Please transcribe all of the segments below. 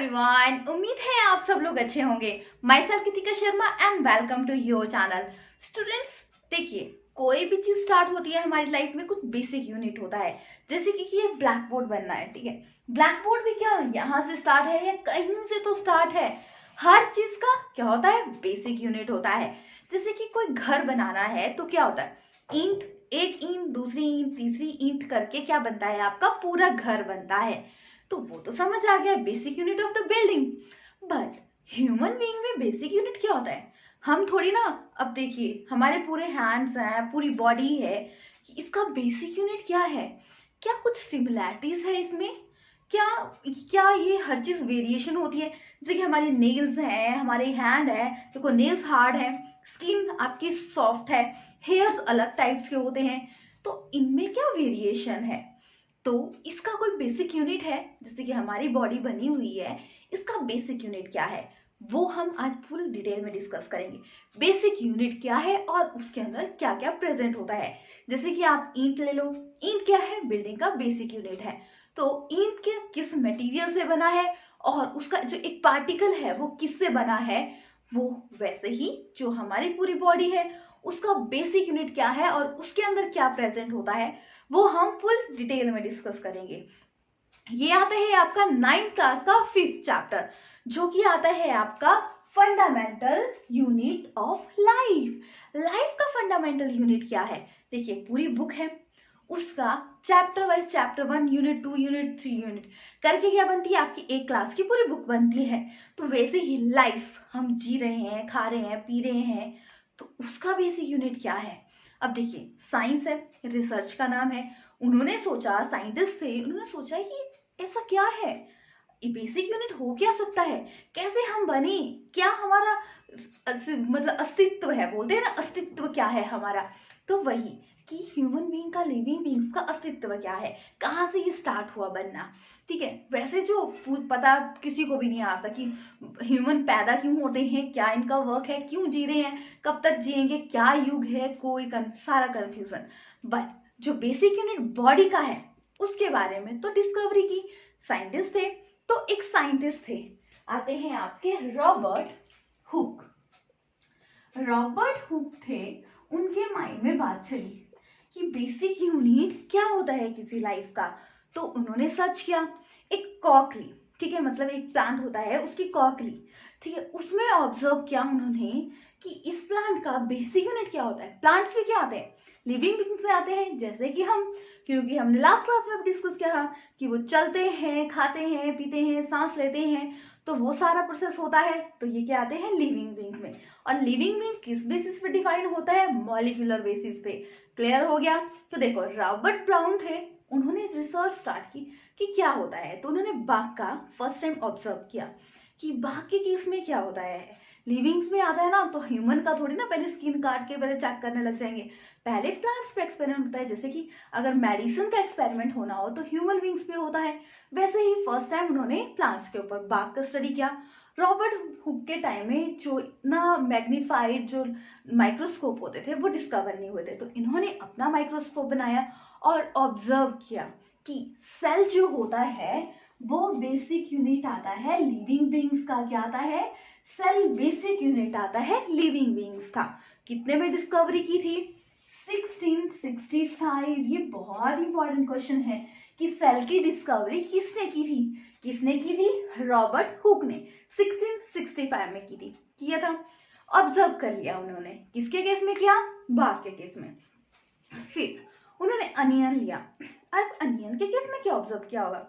Everyone, उम्मीद है आप सब लोग अच्छे होंगे। Myself Kritika Sharma and welcome to your channel. Students, देखिए, कोई भी चीज स्टार्ट होती है हमारी लाइफ में कुछ बेसिक यूनिट होता है। जैसे कि ये ब्लैक बोर्ड बनना है, ठीक है। ब्लैक बोर्ड भी क्या यहाँ से स्टार्ट है या कहीं से तो स्टार्ट है। हर चीज का क्या होता है, बेसिक यूनिट होता है। जैसे कि कोई घर बनाना है तो क्या होता है, ईंट, एक ईंट, दूसरी ईंट, तीसरी ईंट करके क्या बनता है, आपका पूरा घर बनता है। तो वो तो समझ आ गया, basic unit of the building. But human being में बेसिक यूनिट क्या होता है, हम थोड़ी ना। अब देखिए, हमारे पूरे हैंड्स हैं, पूरी बॉडी है, इसका बेसिक यूनिट क्या है? क्या कुछ सिमिलैरिटीज है इसमें? क्या क्या ये हर चीज वेरिएशन होती है? जैसे कि हमारे नेल्स हैं, हमारे हैंड है, देखो नेल्स हार्ड है, स्किन आपकी सॉफ्ट है, हेयर्स अलग टाइप्स के होते हैं। तो इनमें क्या वेरिएशन है? तो इसका कोई बेसिक यूनिट है? जैसे कि हमारी बॉडी बनी हुई है, इसका बेसिक यूनिट क्या है, वो हम आज फुल डिटेल में डिस्कस करेंगे। बेसिक यूनिट क्या है और उसके अंदर क्या क्या प्रेजेंट होता है। जैसे कि आप ईंट ले लो, ईंट क्या है, बिल्डिंग का बेसिक यूनिट है। तो ईंट के किस मटेरियल से बना है और उसका जो एक पार्टिकल है वो किससे बना है, वो वैसे ही जो हमारी पूरी बॉडी है उसका बेसिक यूनिट क्या है और उसके अंदर क्या प्रेजेंट होता है, वो हम फुल डिटेल में डिस्कस करेंगे। ये आता है आपका 9th क्लास का 5th चैप्टर, जो कि आता है आपका fundamental unit of life. Life का फंडामेंटल यूनिट क्या है? देखिए, पूरी बुक है, उसका chapter wise chapter 1, unit 2, unit 3, unit करके क्या बनती है, आपकी एक क्लास की पूरी बुक बनती है। तो वैसे ही लाइफ हम जी रहे हैं, खा रहे हैं, पी रहे हैं, तो उसका बेसिक यूनिट क्या है? अब देखिए, साइंस है, रिसर्च का नाम है। उन्होंने सोचा, साइंटिस्ट थे, उन्होंने सोचा कि ऐसा क्या है, बेसिक यूनिट हो क्या सकता है, कैसे हम बने, क्या हमारा मतलब अस्तित्व है, बोलते हैं ना अस्तित्व क्या है हमारा। तो वही कि ह्यूमन बीइंग का, लिविंग बीइंग्स का अस्तित्व क्या है, कहाँ से ये स्टार्ट हुआ बनना। ठीक है, वैसे जो पता किसी को भी नहीं आता कि ह्यूमन पैदा क्यों होते हैं, क्या इनका वर्क है, क्यों जी रहे हैं, कब तक जिएंगे, क्या युग है, कोई सारा कंफ्यूजन। बट जो बेसिक यूनिट बॉडी का है उसके बारे में तो डिस्कवरी की साइंटिस्ट थे। तो एक साइंटिस्ट थे, आते हैं आपके रॉबर्ट हुक। रॉबर्ट हुक थे, उनके माइंड में बात चली कि बेसिक यूनिट क्या होता है किसी लाइफ का। तो उन्होंने सर्च किया, एक कॉक ली, ठीक है, मतलब एक प्लांट होता है उसकी कॉक ली, ठीक है, उसमें ऑब्जर्व किया उन्होंने कि इस प्लांट का बेसिक यूनिट क्या होता है। प्लांट्स भी क्या आते हैं, लिविंग बीइंग्स में आते हैं, जैसे कि हम, क्योंकि हमने लास्ट क्लास में भी डिस्कस किया था कि वो चलते हैं, खाते हैं, पीते हैं, सांस लेते हैं, तो वो सारा प्रोसेस होता है। तो ये क्या आते हैं, लिविंग बीइंग्स में। और लिविंग बीइंग किस बेसिस पे डिफाइन होता है, मॉलिक्यूलर बेसिस पे। क्लियर हो गया? तो देखो, रॉबर्ट ब्राउन थे, उन्होंने रिसर्च स्टार्ट की कि क्या होता है। तो उन्होंने बाघ का फर्स्ट टाइम ऑब्जर्व किया कि बाघ के केस में क्या होता है, लिविंग्स में आता है ना, तो ह्यूमन का थोड़ी ना पहले स्किन काट के पहले चेक करने लग जाएंगे, पहले प्लांट्स पे एक्सपेरिमेंट होता है। जैसे कि अगर मेडिसिन का एक्सपेरिमेंट होना हो तो ह्यूमन बींग्स पे होता है, वैसे ही फर्स्ट टाइम उन्होंने प्लांट्स के ऊपर बाघ का स्टडी किया। रॉबर्ट हुक के टाइम में जो इतना मैग्नीफाइड जो माइक्रोस्कोप होते थे वो डिस्कवर नहीं हुए थे, तो इन्होंने अपना माइक्रोस्कोप बनाया और ऑब्जर्व किया कि सेल जो होता है वो बेसिक यूनिट आता है लिविंग बींग्स का। क्या आता है, सेल बेसिक यूनिट आता है लिविंग बींग्स का। कितने में डिस्कवरी की थी, 1665। ये बहुत इंपॉर्टेंट क्वेश्चन है कि सेल की डिस्कवरी किसने की थी, किसने की थी, रॉबर्ट हुक ने 1665 में की थी, किया था। ऑब्जर्व कर लिया उन्होंने, किसके केस में किया, बाघ के केस में। फिर उन्होंने अनियन लिया। अब अनियन के केस में क्या ऑब्जर्व किया होगा,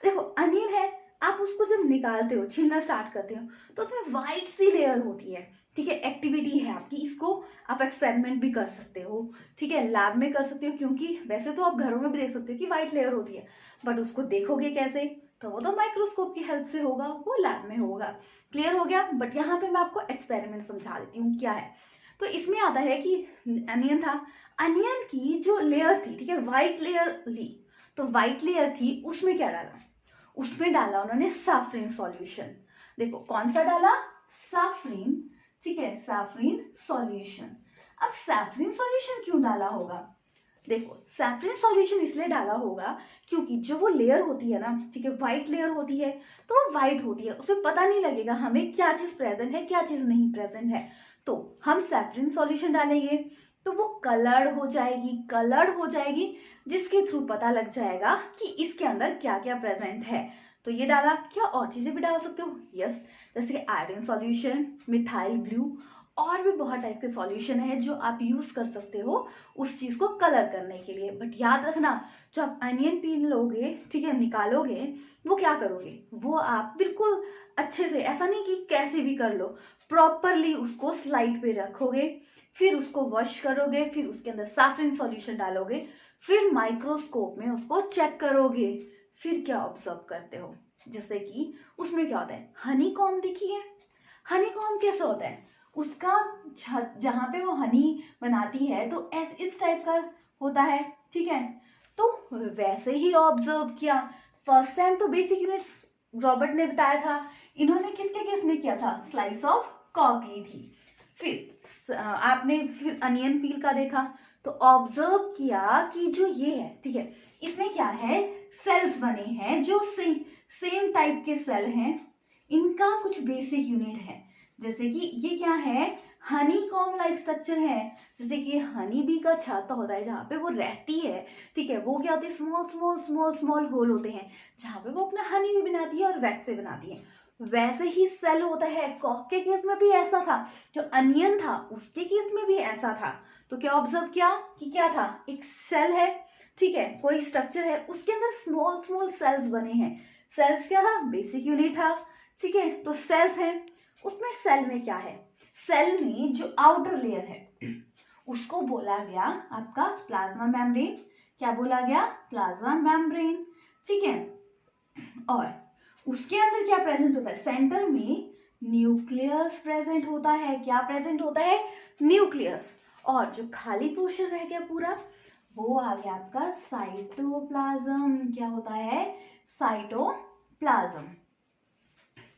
देखो अनियन है, आप उसको जब निकालते हो, छीलना स्टार्ट करते हो, तो उसमें व्हाइट सी लेयर होती है, ठीक है। एक्टिविटी है आपकी, इसको आप एक्सपेरिमेंट भी कर सकते हो, ठीक है, लैब में कर सकते हो, क्योंकि वैसे तो आप घरों में भी देख सकते हो कि व्हाइट लेयर होती है, बट उसको देखोगे कैसे, तो वो तो माइक्रोस्कोप की हेल्प से होगा, वो लैब में होगा। क्लियर हो गया? बट यहाँ पे मैं आपको एक्सपेरिमेंट समझा देती हूँ क्या है। तो इसमें आता है कि अनियन था, अनियन की जो लेयर थी, ठीक है, व्हाइट लेयर ली, तो व्हाइट लेयर थी, उसमें क्या डाला, उसमें डाला उन्होंने सैफरिन सॉल्यूशन। देखो कौन सा डाला, सैफरिन, ठीक है, सैफरिन सॉल्यूशन। अब सैफरिन सॉल्यूशन क्यों डाला होगा, देखो सैफरन सॉल्यूशन इसलिए डाला होगा क्योंकि जो वो लेयर होती है ना, ठीक है, व्हाइट लेयर होती है, तो वो व्हाइट होती है, उसमें पता नहीं लगेगा हमें क्या चीज प्रेजेंट है क्या चीज नहीं प्रेजेंट है। तो हम सैफरन सॉल्यूशन डालेंगे तो वो कलर्ड हो जाएगी, जिसके थ्रू पता लग जाएगा कि इसके अंदर क्या क्या प्रेजेंट है। तो ये डाला, क्या और चीजें भी डाल सकते हो, यस, जैसे कि आयरन सॉल्यूशन, मिथाइल ब्लू, और भी बहुत टाइप के सॉल्यूशन है जो आप यूज कर सकते हो उस चीज को कलर करने के लिए। बट याद रखना, जो आप अनियन पील लोगे, ठीक है, निकालोगे, वो क्या करोगे, वो आप बिल्कुल अच्छे से, ऐसा नहीं कि कैसे भी कर लो, प्रॉपरली उसको स्लाइड पे रखोगे, फिर उसको वॉश करोगे, फिर उसके अंदर सैफरन सॉल्यूशन डालोगे, फिर माइक्रोस्कोप में उसको चेक करोगे, फिर क्या ऑब्जर्व करते हो, जैसे कि उसमें क्या होता है, हनी कॉम्ब देखिए, हनी कॉम्ब कैसा होता है, उसका जहां पे वो हनी बनाती है तो इस टाइप का होता है, ठीक है। तो वैसे ही ऑब्जर्व किया, फर्स्ट टाइम तो बेसिक यूनिट्स रॉबर्ट ने बताया था, इन्होंने किसके केस में किया था, स्लाइस ऑफ कॉक ली थी। फिर आपने फिर अनियन पील का देखा, तो ऑब्जर्व किया कि जो ये है, ठीक है, इसमें क्या है, सेल्स बने हैं जो सेम टाइप के सेल हैं, इनका कुछ बेसिक यूनिट है, जैसे कि ये क्या है, हनी कॉम लाइक स्ट्रक्चर है, जैसे कि हनी बी का छाता होता है जहाँ पे वो रहती है, ठीक है, वो क्या होते हैं, small small small small hole होते हैं जहाँ पे वो अपना हनी भी बनाती है और वैक्स भी बनाती है। वैसे ही सेल होता है, कॉक के केस में भी ऐसा था, जो अनियन था उसके केस में भी ऐसा था। तो क्या ऑब्जर्व किया कि क्या था, एक सेल है, ठीक है, कोई स्ट्रक्चर है, उसके अंदर स्मॉल स्मॉल सेल्स बने हैं, सेल्स क्या था, बेसिक यूनिट था, ठीक है। तो सेल्स है, उसमें सेल में क्या है, सेल में जो आउटर लेयर है उसको बोला गया आपका प्लाज्मा मेम्ब्रेन, क्या बोला गया, प्लाज्मा मेम्ब्रेन, ठीक है। और उसके अंदर क्या प्रेजेंट होता है, सेंटर में न्यूक्लियस प्रेजेंट होता है, क्या प्रेजेंट होता है, न्यूक्लियस, और जो खाली पोर्शन रह गया पूरा, वो आ गया आपका साइटोप्लाज्म, क्या होता है, साइटोप्लाज्म।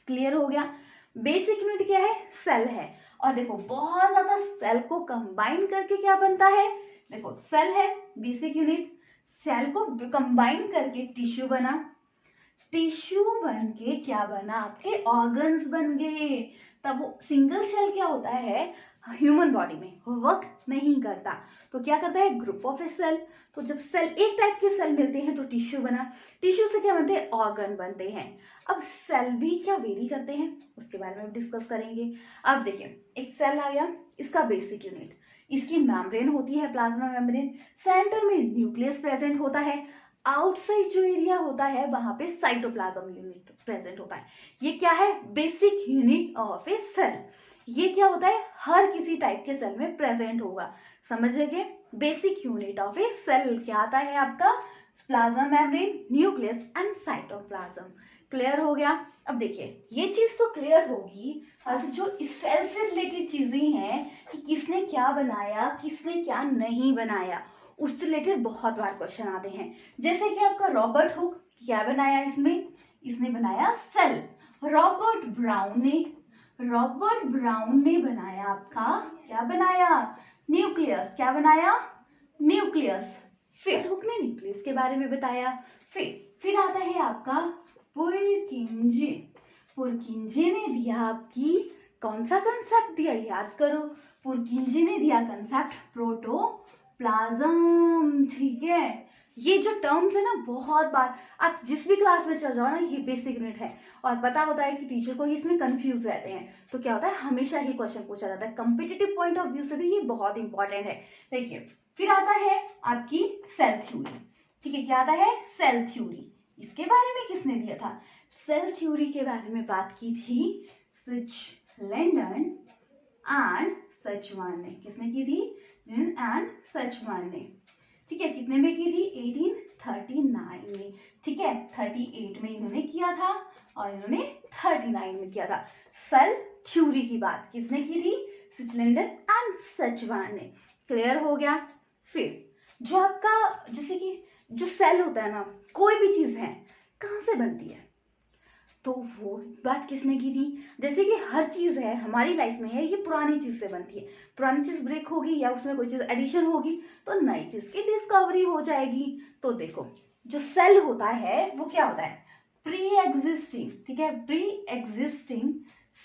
क्लियर हो गया, बेसिक यूनिट क्या है, सेल है। और देखो बहुत ज्यादा सेल को कंबाइन करके क्या बनता है, देखो सेल है बेसिक यूनिट, सेल को कंबाइन करके टिश्यू बना, टिश्यू बन के क्या बना, आपके ऑर्गन्स बन गए। तब वो सिंगल सेल क्या होता है, ह्यूमन बॉडी में वर्क नहीं करता, तो क्या करता है, ग्रुप ऑफ ए सेल। तो जब सेल एक टाइप के सेल मिलते हैं तो टिश्यू बना, टिश्यू से क्या बनते हैं, ऑर्गन बनते हैं। अब सेल भी क्या वेरी करते हैं, उसके बारे में डिस्कस करेंगे। अब देखिए एक सेल आ गया, इसका बेसिक यूनिट, इसकी मेम्ब्रेन होती है प्लाज्मा मेम्ब्रेन, सेंटर में न्यूक्लियस प्रेजेंट होता है, आउटसाइड जो एरिया होता है वहां पे साइटोप्लाज्म यूनिट प्रेजेंट होता है। ये क्या है, basic unit of a cell. ये क्या होता है, हर किसी टाइप के सेल में प्रेजेंट होगा, समझ गए, basic unit of a cell क्या आता है आपका, plasma membrane, nucleus and cytoplasm. Clear हो गया। अब देखिए ये चीज तो क्लियर होगी, अब जो इस सेल से रिलेटेड चीजें हैं कि किसने क्या बनाया किसने क्या नहीं बनाया, उससे रिलेटेड बहुत बार क्वेश्चन आते हैं। जैसे कि आपका रॉबर्ट हुक क्या बनाया, इसने बनाया सेल। रॉबर्ट ब्राउन ने बनाया आपका, क्या बनाया, न्यूक्लियस, क्या बनाया, न्यूक्लियस। फिर हुक ने न्यूक्लियस के बारे में बताया। फिर आता है आपका पुरकिंजे ने दिया आपकी, कौन सा कंसेप्ट दिया, याद करो, पुरकिंजे ने दिया कंसेप्ट प्रोटोप्लाज्म, ठीक है। ये जो टर्म्स है ना, बहुत बार आप जिस भी क्लास में चल जाओ ना, ये बेसिक यूनिट है, और पता होता है कि टीचर को इसमें कंफ्यूज रहते हैं, तो क्या होता है, हमेशा ही क्वेश्चन पूछा जाता है, कॉम्पिटिटिव पॉइंट ऑफ व्यू से भी ये बहुत इंपॉर्टेंट है। देखिए फिर आता है आपकी सेल थ्योरी, ठीक है, क्या आता है, सेल थ्योरी। इसके बारे में किसने दिया था, सेल थ्योरी के बारे में बात की थी स्विट्जरलैंड एंड सचवान ने, किसने की थी, एंड सचवान ने, ठीक है, कितने में की थी, 1839 में, ठीक है, 38 में इन्होंने किया था और इन्होंने 39 में किया था। सेल थ्योरी की बात किसने की थी, स्विट्जरलैंड एंड सचवान ने। क्लियर हो गया। फिर जो आपका, जैसे कि जो सेल होता है ना, कोई भी चीज है कहाँ से बनती है, तो वो बात किसने की थी? जैसे कि हर चीज है हमारी लाइफ में है, ये पुरानी चीज से बनती है, पुरानी चीज ब्रेक होगी या उसमें कोई चीज एडिशन होगी तो नई चीज की डिस्कवरी हो जाएगी। तो देखो जो सेल होता है वो क्या होता है? प्री एग्जिस्टिंग, ठीक है, प्री एग्जिस्टिंग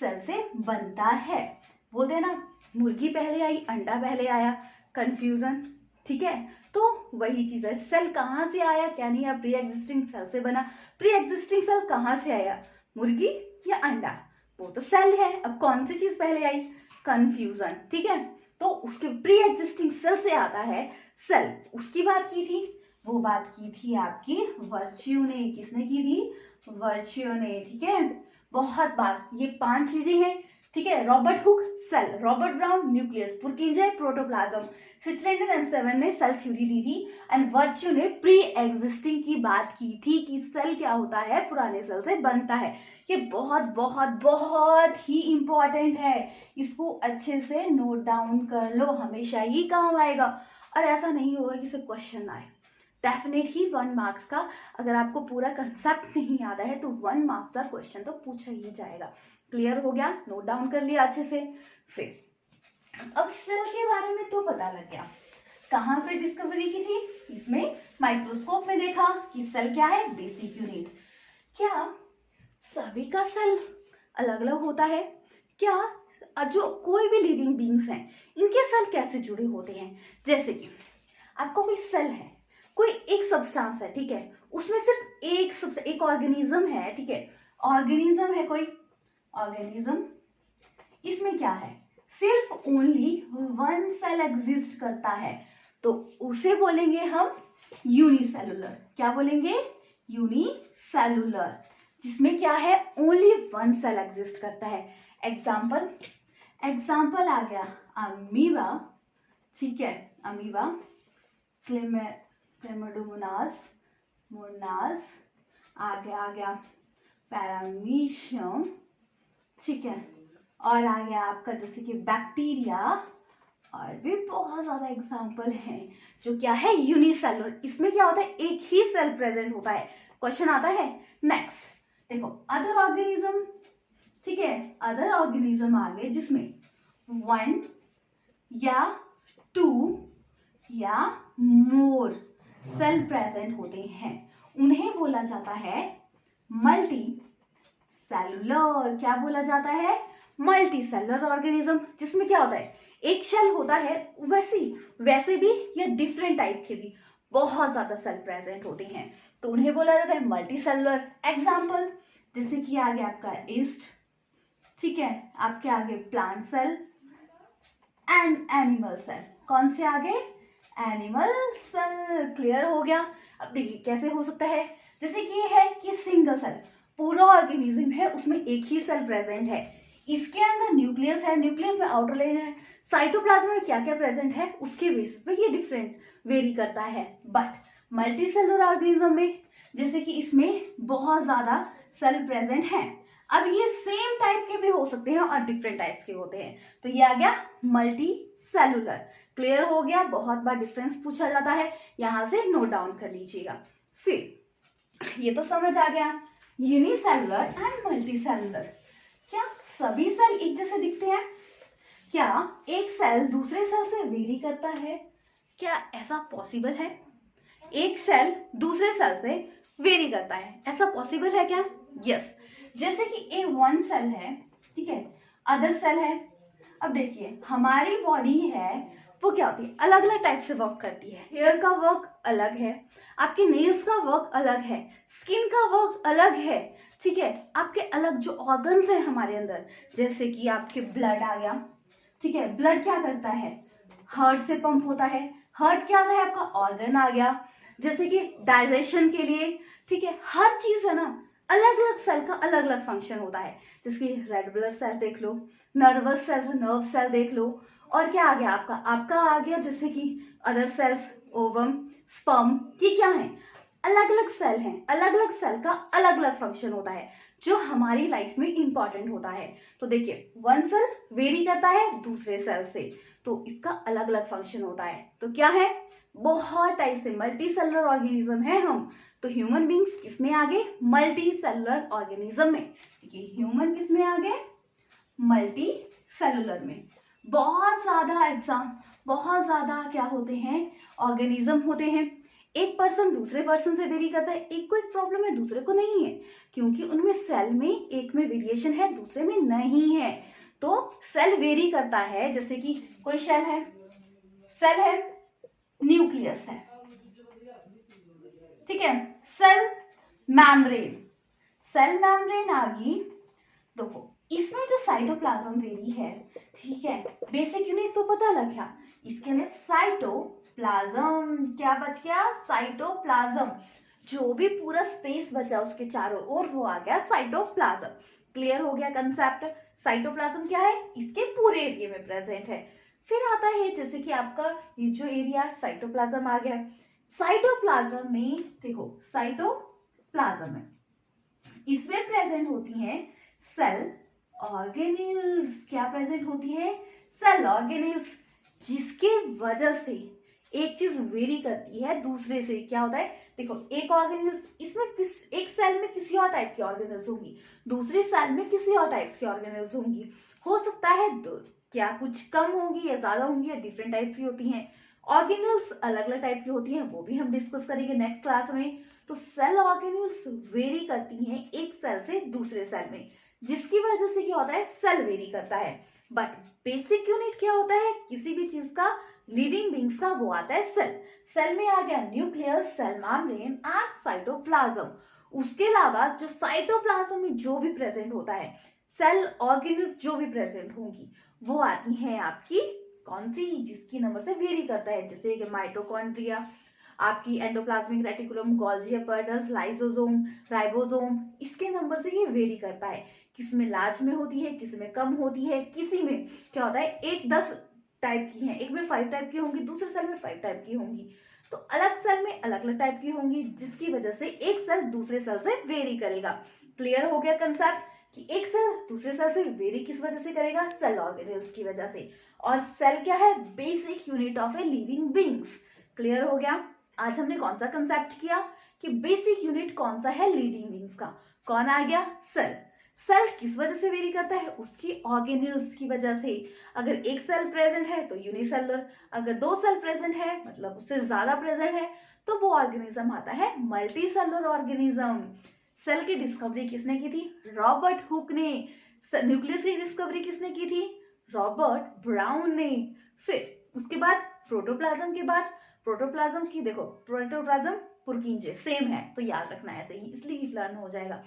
सेल से बनता है। बोलते हैं ना, मुर्गी पहले आई अंडा पहले आया, कंफ्यूजन, ठीक है। तो वही चीज है, सेल कहाँ से आया क्या नहीं आया, प्री एग्जिस्टिंग सेल से बना। प्री एग्जिस्टिंग सेल कहाँ से आया, मुर्गी या अंडा? वो तो सेल है। अब कौन सी चीज पहले आई? कंफ्यूजन, ठीक है। तो उसके प्री एग्जिस्टिंग सेल से आता है सेल। उसकी बात की थी, वो बात की थी आपकी वर्च्यू ने। किसने की थी? वर्च्यू ने, ठीक है। बहुत बार ये 5 चीजें हैं, ठीक है। Robert Hooke cell, Robert Brown nucleus, Purkinje protoplasm, सिचलेंडर एंड सेवन ने सेल थ्योरी दी थी एंड वर्च्यू ने प्री एग्जिस्टिंग की बात की थी कि सेल क्या होता है, पुराने सेल से बनता है। ये बहुत बहुत बहुत ही इंपॉर्टेंट है, इसको अच्छे से नोट डाउन कर लो, हमेशा ही काम आएगा। और ऐसा नहीं होगा कि सिर्फ क्वेश्चन आए, डेफिनेटली 1 मार्क्स का। अगर आपको पूरा कंसेप्ट नहीं आता है तो 1 मार्क्स का क्वेश्चन तो पूछा ही जाएगा। क्लियर हो गया? नोट डाउन कर लिया अच्छे से। फिर अब सेल के बारे में तो पता लग गया, कहाँ पे डिस्कवरी की थी? इसमें माइक्रोस्कोप में देखा कि सेल क्या है, बेसिक यूनिट। क्या सभी का सेल अलग अलग होता है क्या? जो कोई भी लिविंग बींग्स हैं इनके सेल कैसे जुड़े होते हैं? जैसे कि आपको कोई सेल है, कोई एक सब्सटेंस है, ठीक है, उसमें सिर्फ एक ऑर्गेनिज्म है, ठीक है, ऑर्गेनिज्म है कोई ऑर्गेनिज्म, इसमें क्या है, सिर्फ ओनली 1 सेल एग्जिस्ट करता है, तो उसे बोलेंगे हम यूनिसेलुलर। क्या बोलेंगे? यूनिसेलुलर, जिसमें क्या है, ओनली 1 सेल एग्जिस्ट करता है। एग्जाम्पल आ गया अमीबा, ठीक है, अमीबा, क्लेमाइडोमोनास, मोनास, आ गया पैरामीशियम, ठीक है, और आ गया आपका जैसे कि बैक्टीरिया, और भी बहुत ज्यादा एग्जाम्पल हैं जो क्या है, यूनिसेलुलर। इसमें क्या होता है, एक ही सेल प्रेजेंट होता है। क्वेश्चन आता है नेक्स्ट, देखो अदर ऑर्गेनिज्म, ठीक है, अदर ऑर्गेनिज्म आ गए जिसमें 1 या 2 या मोर सेल प्रेजेंट होते हैं, उन्हें बोला जाता है मल्टी सेलुलर। क्या बोला जाता है? मल्टी सेलुलर ऑर्गेनिज्म, जिसमें क्या होता है, एक सेल होता है, वैसे भी या डिफरेंट टाइप के भी बहुत ज्यादा सेल प्रेजेंट होते हैं, तो उन्हें बोला जाता है मल्टी सेलुलर। एग्जाम्पल जैसे कि आगे आपका ईस्ट, ठीक है, आपके आगे plant cell and animal cell. कौन से आगे? Animal cell. क्लियर हो गया? अब देखिए कैसे हो सकता है, जैसे कि ये है कि सिंगल सेल, पूरा ऑर्गेनिज्म है, उसमें एक ही सेल प्रेजेंट है, इसके अंदर न्यूक्लियस है, न्यूक्लियस में आउटर लेयर है, साइटोप्लाज्म में क्या क्या प्रेजेंट है उसके बेसिस पे ये डिफरेंट वेरी करता है। बट मल्टी सेलुलर ऑर्गेनिज्म में जैसे कि इसमें बहुत ज्यादा सेल प्रेजेंट है, अब ये सेम टाइप के भी हो सकते हैं और डिफरेंट टाइप्स के होते हैं, तो ये आ गया मल्टी सेलुलर। क्लियर हो गया? बहुत बार डिफरेंस पूछा जाता है, यहां से नोट डाउन कर लीजिएगा। फिर ये तो समझ आ गया, यूनिसेलुलर एंड मल्टी सेलुलर। क्या सभी सेल एक जैसे दिखते हैं? क्या एक सेल दूसरे सेल से वेरी करता है? क्या ऐसा पॉसिबल है? एक सेल दूसरे सेल से वेरी करता है, ऐसा पॉसिबल है क्या? यस। जैसे कि ए 1 सेल है, ठीक है, अदर सेल है। अब देखिए हमारी बॉडी है वो क्या होती है, अलग अलग टाइप से वर्क करती है। हेयर का वर्क अलग है, आपके नेल्स का वर्क अलग है, स्किन का वर्क अलग है, ठीक है। आपके अलग जो ऑर्गन्स है हमारे अंदर, जैसे कि आपके ब्लड आ गया, ठीक है, ब्लड क्या करता है, हार्ट से पंप होता है, हार्ट क्या है आपका ऑर्गन आ गया, जैसे कि डाइजेशन के लिए, ठीक है। हर चीज है ना, अलग अलग सेल का अलग अलग फंक्शन होता है, जैसे कि रेड ब्लड सेल देख लो, नर्वस सेल, नर्व सेल देख लो, और क्या आ गया आपका आ गया जैसे कि अदर सेल्स, ओवम, स्पर्म, ये क्या है, अलग अलग सेल हैं, अलग अलग सेल का अलग अलग फंक्शन होता है जो हमारी लाइफ में इंपॉर्टेंट होता है। तो देखिए 1 सेल वेरी करता है दूसरे सेल से, तो इसका अलग अलग फंक्शन होता है, तो क्या है, बहुत टाइप से मल्टी सेलुलर ऑर्गेनिज्म है हम। तो ह्यूमन बींग्स किसमें आ गए? मल्टी सेलुलर ऑर्गेनिज्म में। देखिए ह्यूमन किसमें आ गए? मल्टी सेलुलर में। बहुत ज्यादा क्या होते हैं? ऑर्गेनिज्म होते हैं। एक पर्सन दूसरे पर्सन से वेरी करता है, एक को एक प्रॉब्लम है दूसरे को नहीं है, क्योंकि उनमें सेल में एक में वेरिएशन है दूसरे में नहीं है। तो सेल वेरी करता है। जैसे कि कोई सेल है, न्यूक्लियस है, ठीक है, सेल मैम्ब्रेन आ गई। देखो इसमें जो साइटोप्लाज्म वेरी है, ठीक है, बेसिक यूनिट तो पता लग गया। इसके अंदर साइटोप्लाज्म क्या बच गया? साइटोप्लाज्म। जो भी पूरा स्पेस बचा उसके चारों ओर वो आ गया साइटोप्लाज्म। क्लियर हो गया कंसेप्ट? साइटोप्लाज्म क्या है? इसके पूरे एरिया में प्रेजेंट है। फिर आता है जैसे कि आपका ये जो एरिया साइटोप्लाज्म आ गया। साइटोप्लाज्म में देखो, साइटोप्लाज्म में इसमें प्रेजेंट होती है सेल ऑर्गेनेल्स। क्या प्रेजेंट होती है? सेल ऑर्गेनेल्स, जिसके वजह से एक चीज वेरी करती है दूसरे से। क्या होता है? देखो एक ऑर्गेनेल्स इसमें एक सेल में किसी और टाइप की ऑर्गेनेल्स होंगी, दूसरे सेल में किसी और टाइप्स की ऑर्गेनेल्स होंगी। हो सकता है क्या कुछ कम होंगी या ज्यादा होंगी या डिफरेंट टाइप्स की होती हैं। ऑर्गेनेल्स अलग अलग टाइप की होती हैं, वो भी हम डिस्कस करेंगे नेक्स्ट क्लास में। तो सेल ऑर्गेनेल्स वेरी करती हैं एक सेल से दूसरे सेल में, जिसकी वजह से क्या होता है? सेल वेरी करता है। बट बेसिक यूनिट क्या होता है किसी भी चीज का? लिविंग बींग्स का, वो आता है सेल। सेल में आ गया nucleus, cell membrane and cytoplasm. उसके अलावा जो साइटोप्लाज्म में जो भी प्रेजेंट होता है, सेल ऑर्गेनेल्स जो भी प्रेजेंट होंगी, वो आती हैं आपकी कौन सी? जिसकी नंबर से वेरी करता है। जैसे कि माइटोकॉन्ड्रिया, आपकी endoplasmic reticulum, Golgi apparatus, lysosome, ribosome, इसके नंबर से ये वेरी करता है। किसी में लार्ज में होती है, किसी में कम होती है, किसी में क्या होता है? 10 टाइप की है, एक में 5 टाइप की होंगी, दूसरे सेल में 5 टाइप की होंगी। तो अलग सेल में अलग अलग टाइप की होंगी, जिसकी वजह से एक सेल दूसरे सेल से वेरी करेगा। क्लियर हो गया कंसेप्ट कि एक सेल दूसरे सेल से वेरी किस वजह से करेगा? सेल ऑर्गेनेल्स की वजह से। और सेल क्या है? Basic unit of a living beings. Clear हो गया? आज हमने कौन सा कंसेप्ट किया कि बेसिक यूनिट कौन सा है लिविंग बींग्स का? कौन आ गया? सेल। सेल किस वजह से वेरी करता है? उसकी ऑर्गेनेल्स की वजह से। अगर एक सेल प्रेजेंट है तो यूनिसेलुलर, अगर 2 सेल प्रेजेंट है मतलब उससे ज्यादा प्रेजेंट है तो वो ऑर्गेनिज्म आता है मल्टी सेलुलर ऑर्गेनिज्म। सेल की डिस्कवरी किसने की थी? रॉबर्ट हुक ने। न्यूक्लियस की डिस्कवरी किसने की थी? रॉबर्ट ब्राउन ने। फिर उसके बाद प्रोटोप्लाज्म की देखो, प्रोटोप्लाज्म पुरकिंजे सेम है तो याद रखना ऐसे ही, इसलिए लर्न हो जाएगा।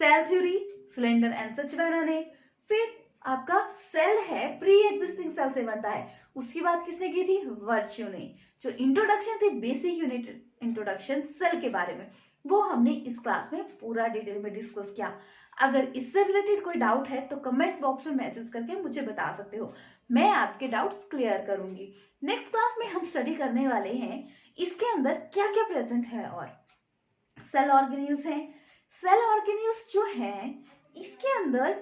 सेल थ्योरी सिलेंडर एंड सचवेना ने। फिर आपका सेल है प्री एग्जिस्टिंग सेल से बनता है, उसकी बात किसने की थी? वर्च्यू ने। जो इंट्रोडक्शन थी बेसिक यूनिट इंट्रोडक्शन सेल के बारे में, वो हमने इस क्लास में पूरा डिटेल में डिस्कस किया। अगर इससे रिलेटेड कोई डाउट है तो कमेंट बॉक्स में मैसेज करके मुझे बता सकते हो, मैं आपके डाउट्स क्लियर करूंगी। नेक्स्ट क्लास में हम स्टडी करने वाले हैं इसके अंदर क्या क्या प्रेजेंट है। और सेल ऑर्गेनेल्स हैं, सेल ऑर्गेनेल्स जो हैं इसके अंदर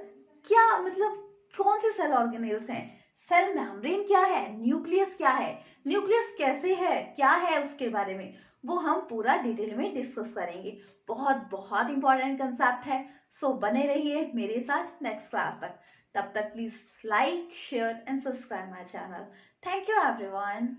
क्या मतलब कौन से सेल ऑर्गेनेल्स हैं? सेल मेम्ब्रेन क्या है? न्यूक्लियस क्या है? न्यूक्लियस कैसे है, क्या है उसके बारे में वो हम पूरा डिटेल में डिस्कस करेंगे। बहुत बहुत इंपॉर्टेंट कंसेप्ट है। सो बने रहिए मेरे साथ नेक्स्ट क्लास तक। तब तक please like, share and subscribe my channel. Thank you everyone.